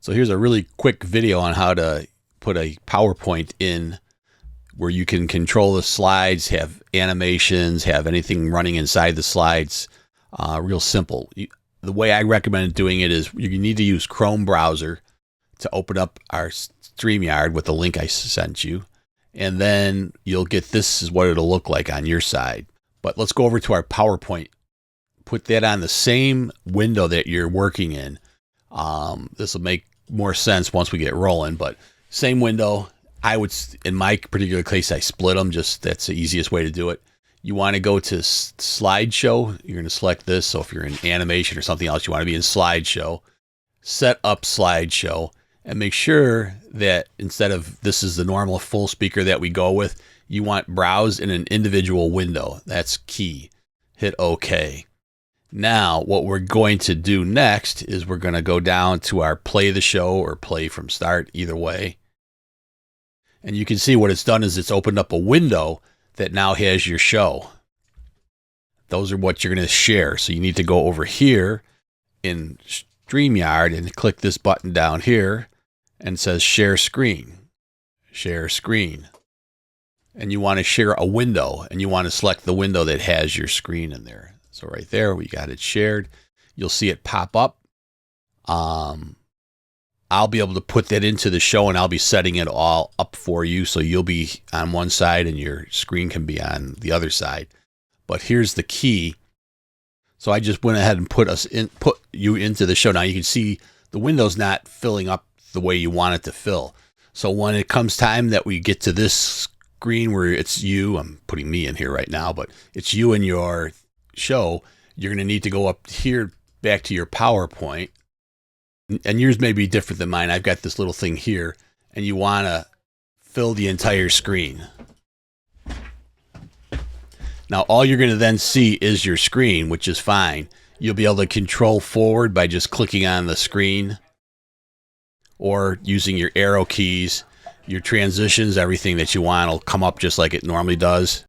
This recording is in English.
So here's a really quick video on how to put a PowerPoint in where you can control the slides, have animations, have anything running inside the slides. Real simple. The way I recommend doing it is you need to use Chrome browser to open up our StreamYard with the link I sent you. And then you'll get this is what it'll look like on your side. But let's go over to our PowerPoint. Put that on the same window that you're working in. This will make more sense once we get rolling, but same window. I would, in my particular case, I split them. Just that's the easiest way to do it. You want to go to slideshow. You're going to select this. So if you're in animation or something else, you want to be in slideshow. Set up slideshow and make sure that instead of this is the normal full speaker that we go with, you want browse in an individual window. That's key. Hit OK. Now, what we're going to do next is we're going to go down to our play the show or play from start, either way. And you can see what it's done is it's opened up a window that now has your show. Those are what you're going to share. So you need to go over here in StreamYard and click this button down here and it says share screen. Share screen. And you want to share a window and you want to select the window that has your screen in there. So right there, we got it shared. You'll see it pop up. I'll be able to put that into the show and I'll be setting it all up for you. So you'll be on one side and your screen can be on the other side. But here's the key. So I just went ahead and put you into the show. Now you can see the window's not filling up the way you want it to fill. So when it comes time that we get to this screen where it's you, I'm putting me in here right now, but it's you and your show, you're going to need to go up here back to your PowerPoint, and yours may be different than mine. I've got this little thing here, and you want to fill the entire screen. Now all you're going to then see is your screen, which is fine. You'll be able to control forward by just clicking on the screen or using your arrow keys. Your transitions, everything that you want will come up just like it normally does.